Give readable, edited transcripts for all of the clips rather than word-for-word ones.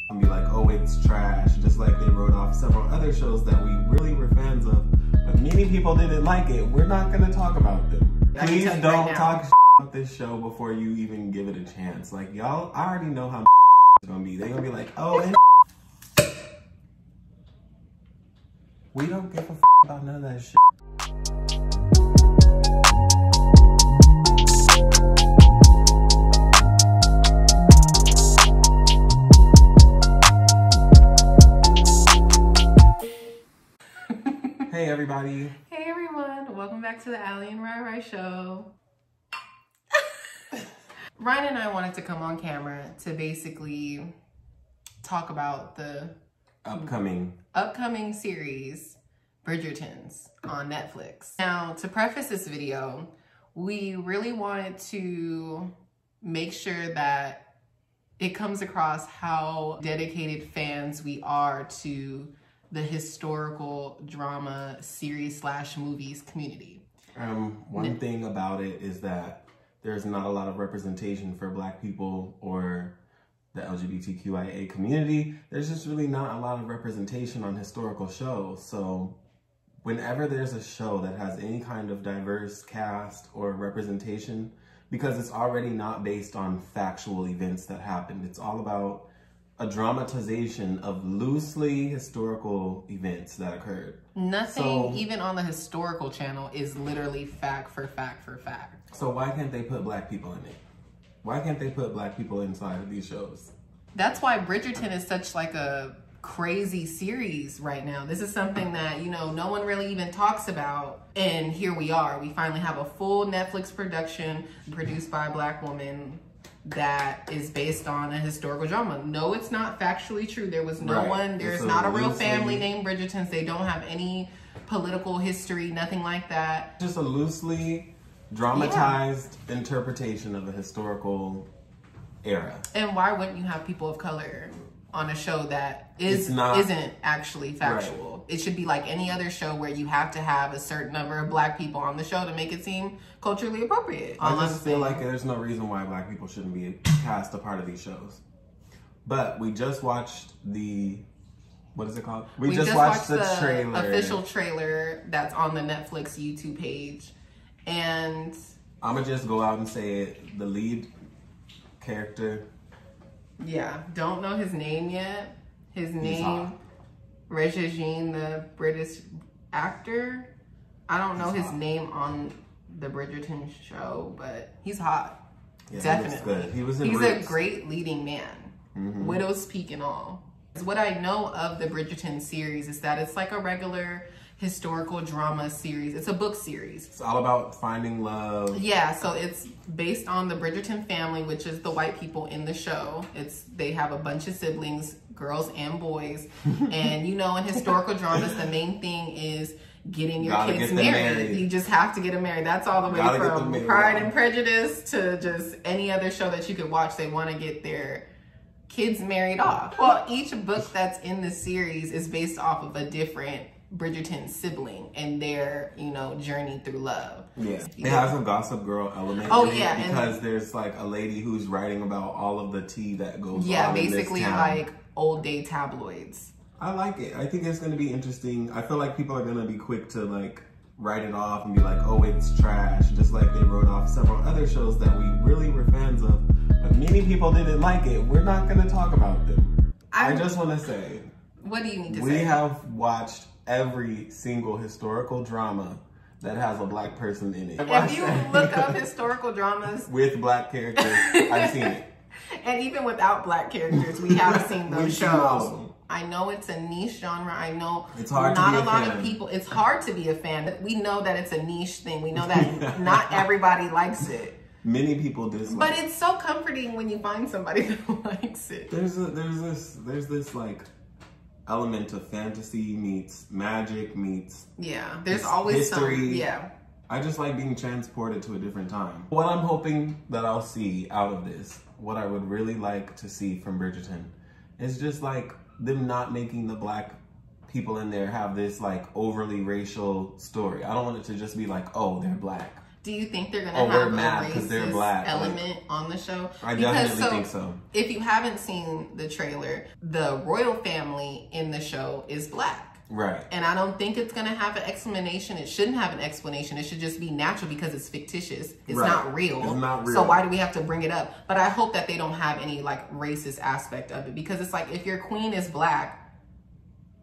and be like, oh, it's trash, just like they wrote off several other shows that we really were fans of, but many people didn't like it. We're not gonna talk about them. Please don't talk about this show before you even give it a chance. Like, y'all, I already know how it's gonna be. They're gonna be like, oh, and we don't give a about none of that shit. Hey everybody. Hey everyone, welcome back to the Allie and Rai Show. Ryan and I wanted to come on camera to basically talk about the upcoming series, Bridgertons, on Netflix. Now, to preface this video, we really wanted to make sure that it comes across how dedicated fans we are to the historical drama series / movies community. One thing about it is that there's not a lot of representation for Black people or the LGBTQIA community. There's just really not a lot of representation on historical shows. So whenever there's a show that has any kind of diverse cast or representation, because it's already not based on factual events that happened, it's all about a dramatization of loosely historical events that occurred. Nothing, even on the historical channel, is literally fact for fact for fact. So why can't they put Black people in it? Why can't they put Black people inside of these shows? That's why Bridgerton is such like a crazy series right now. This is something that, you know, no one really even talks about. And here we are. We finally have a full Netflix production produced by a Black woman that is based on a historical drama. No, it's not factually true. There was no one, there's not a real family named Bridgertons. They don't have any political history, nothing like that. Just a loosely dramatized interpretation of a historical era. And why wouldn't you have people of color on a show that isn't actually factual? Right. It should be like any other show where you have to have a certain number of Black people on the show to make it seem culturally appropriate. I just feel like there's no reason why Black people shouldn't be cast a part of these shows. But we just watched the, what is it called? We just watched the trailer. Official trailer that's on the Netflix YouTube page. And I'm gonna just go out and say it. The lead character, yeah, don't know his name yet. His name, Bridgerton, the British actor. I don't know his name on the Bridgerton show, but he's hot. Yeah, definitely. He's a great leading man. Widow's Peak and all. What I know of the Bridgerton series is that it's like a regular historical drama series. It's a book series. It's all about finding love. Yeah, so it's based on the Bridgerton family, which is the white people in the show. They have a bunch of siblings, girls and boys. And you know, in historical dramas, the main thing is getting your kids married. You just have to get them married. That's all the way from Pride and Prejudice to just any other show that you could watch. They want to get their kids married off. Well, each book that's in the series is based off of a different Bridgerton sibling and their, you know, journey through love. Yeah, it has a Gossip Girl element. Oh yeah, because there's like a lady who's writing about all of the tea that goes on. Yeah, basically like old day tabloids. I like it. I think it's going to be interesting. I feel like people are going to be quick to like write it off and be like, oh, it's trash, just like they wrote off several other shows that we really were fans of, but many people didn't like it. We're not going to talk about them. I just want to say, what do you need to say? We have watched every single historical drama that has a Black person in it. If you look up historical dramas with Black characters, I've seen it. And even without Black characters, we have seen those shows. I know it's a niche genre. I know it's hard not to be a lot of people. It's hard to be a fan. We know that it's a niche thing. We know that not everybody likes it. Many people dislike. But it's so comforting when you find somebody that likes it. There's this like element of fantasy meets magic meets there's always history. I just like being transported to a different time. What I'm hoping that I'll see out of this, what I would really like to see from Bridgerton, is just like them not making the Black people in there have this like overly racial story. I don't want it to just be like, oh, they're Black. Do you think they're gonna have a racist element on the show? I definitely think so. If you haven't seen the trailer, the royal family in the show is black. Right. And I don't think it's gonna have an explanation. It shouldn't have an explanation. It should just be natural because it's fictitious. It's not real. It's not real. So why do we have to bring it up? But I hope that they don't have any like racist aspect of it, because it's like if your queen is black,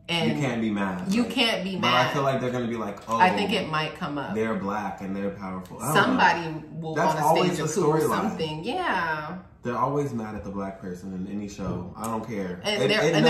and you can't be mad. You can't be mad. But I feel like they're going to be like, oh. I think it might come up. They're black and they're powerful. Somebody will That's on a stage always or something. Yeah. They're always mad at the black person in any show. I don't care. And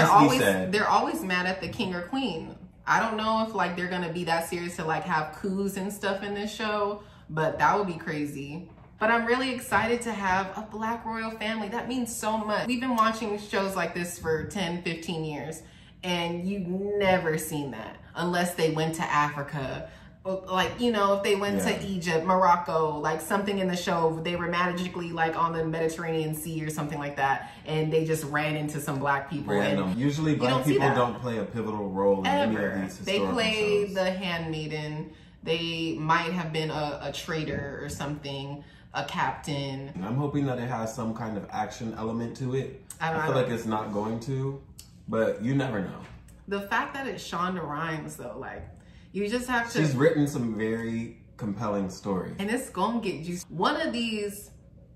they're always mad at the king or queen. I don't know if like they're going to be that serious to like have coups and stuff in this show, but that would be crazy. But I'm really excited to have a black royal family. That means so much. We've been watching shows like this for 10, 15 years. And you've never seen that unless they went to Africa. Like, you know, if they went to Egypt, Morocco, like something in the show, they were magically like on the Mediterranean Sea or something like that. And they just ran into some black people. Random. And usually black people don't play a pivotal role in any of these historical They play shows. the handmaiden. They might have been a traitor or something, a captain. I'm hoping that it has some kind of action element to it. I feel like it's not going to. But you never know. The fact that it's Shonda Rhimes, though, like, you just have to... She's written some very compelling stories. And it's gonna get juicy. One of these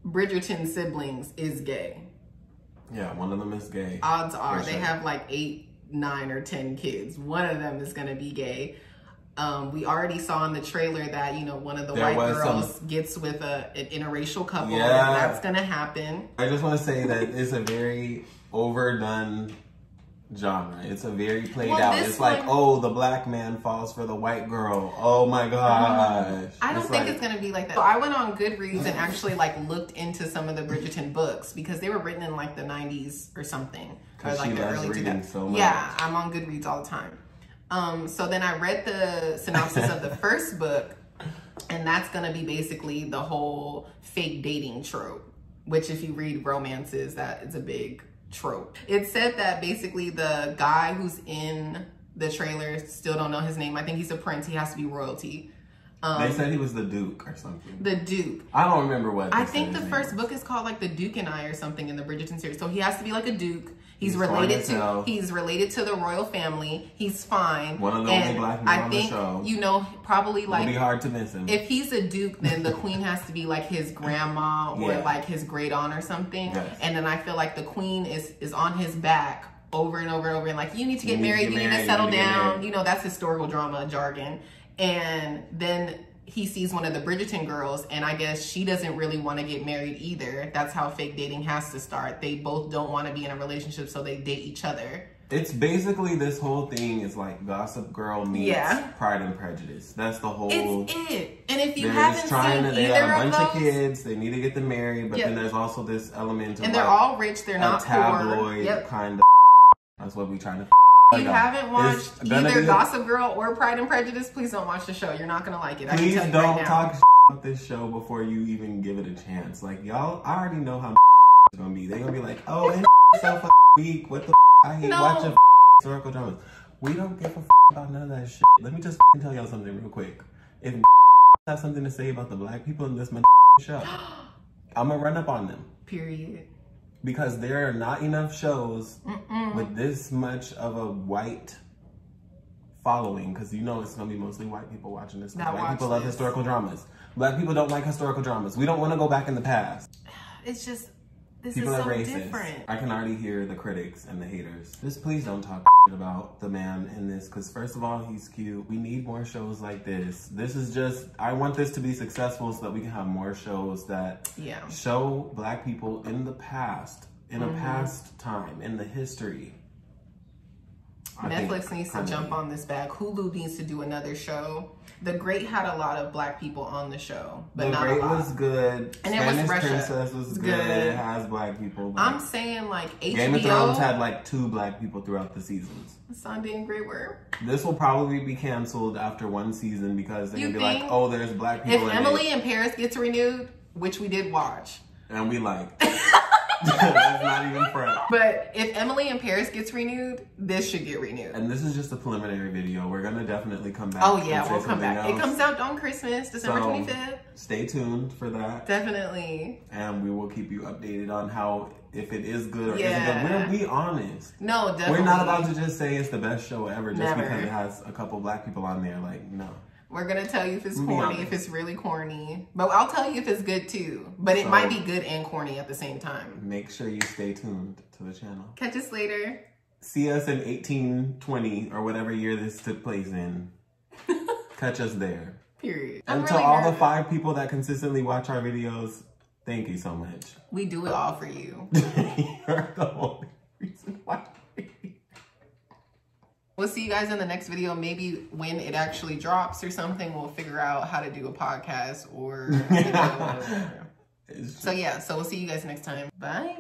Bridgerton siblings is gay. Yeah, one of them is gay. Odds are they have like 8, 9, or 10 kids. One of them is gonna be gay. We already saw in the trailer that, you know, one of the white girls gets with an interracial couple. Yeah. That's gonna happen. I just want to say that it's a very overdone genre. It's a very played out. It's like, oh, the black man falls for the white girl. Oh my gosh. I don't think it's gonna be like that. So I went on Goodreads and actually like looked into some of the Bridgerton books because they were written in like the 90s or something. Or like the early 2000s. So much. Yeah, I'm on Goodreads all the time. So then I read the synopsis of the first book, and that's gonna be basically the whole fake dating trope, which if you read romances, that is a big trope. It said that basically the guy who's in the trailer, still don't know his name. I think he's a prince. He has to be royalty. They said he was the Duke or something. The Duke. I don't remember what. I think the first book is called like The Duke and I or something in the Bridgerton series. So he has to be like a Duke. He's related to the royal family. He's fine. One of the only black men on the show. You know, probably like it'll be hard to miss him. If he's a duke, then the queen has to be like his grandma or like his great aunt or something. Yes. And then I feel like the queen is on his back over and over and over and like, you need to get married, you need to settle down. You know, that's historical drama jargon. And then he sees one of the Bridgerton girls, and I guess she doesn't really want to get married either. That's how fake dating has to start. They both don't want to be in a relationship, so they date each other. It's basically, this whole thing is like Gossip Girl meets Pride and Prejudice. That's the whole... It's it. And if you haven't seen either of those... They have a bunch of kids, they need to get them married, but then there's also this element of and they're all rich, they're not poor. Tabloid kind of... That's what we trying to... If you haven't watched either Gossip Girl or Pride and Prejudice, please don't watch the show. You're not going to like it. Please don't talk about this show before you even give it a chance. Like, y'all, I already know how it's going to be. They're going to be like, oh, and so weak. What the I hate watching historical dramas. We don't give a about none of that shit. Let me just tell y'all something real quick. If have something to say about the black people in this show, I'm going to run up on them. Period. Because there are not enough shows with this much of a white following. Because you know it's going to be mostly white people watching this. White people love historical dramas. Black people don't like historical dramas. We don't want to go back in the past. It's just, this people is so racist. Different. I can already hear the critics and the haters. Just please don't talk about the man in this. Because first of all, he's cute. We need more shows like this. This is just, I want this to be successful so that we can have more shows that show black people in the past, in a past time, in the history. Netflix needs to jump on this bag. Hulu needs to do another show. The Great had a lot of black people on the show, but not a lot. The Great was good. And Spanish it was Russia. Princess was good. It has black people. I'm saying like HBO. Game of Thrones had like 2 black people throughout the seasons. Sunday and Grey were. This will probably be canceled after 1 season because they're going to be like, oh, there's black people in Emily in Paris gets renewed, which we did watch. And we like. Let's not even front. But if Emily in Paris gets renewed, this should get renewed. And this is just a preliminary video. We're gonna definitely come back. Oh yeah, we'll come back. Else. It comes out on Christmas, December 25th. Stay tuned for that. Definitely. And we will keep you updated on how, if it is good or isn't good. We'll be honest. No, definitely. We're not about to just say it's the best show ever just Never. because it has a couple black people on there. Like, no. We're going to tell you if it's corny, if it's really corny. But I'll tell you if it's good too. But it might be good and corny at the same time. Make sure you stay tuned to the channel. Catch us later. See us in 1820 or whatever year this took place in. Catch us there. Period. And to all the 5 people that consistently watch our videos, thank you so much. We do it all for you. You're the only reason why. We'll see you guys in the next video. Maybe when it actually drops or something, we'll figure out how to do a podcast or whatever. So yeah, so we'll see you guys next time. Bye.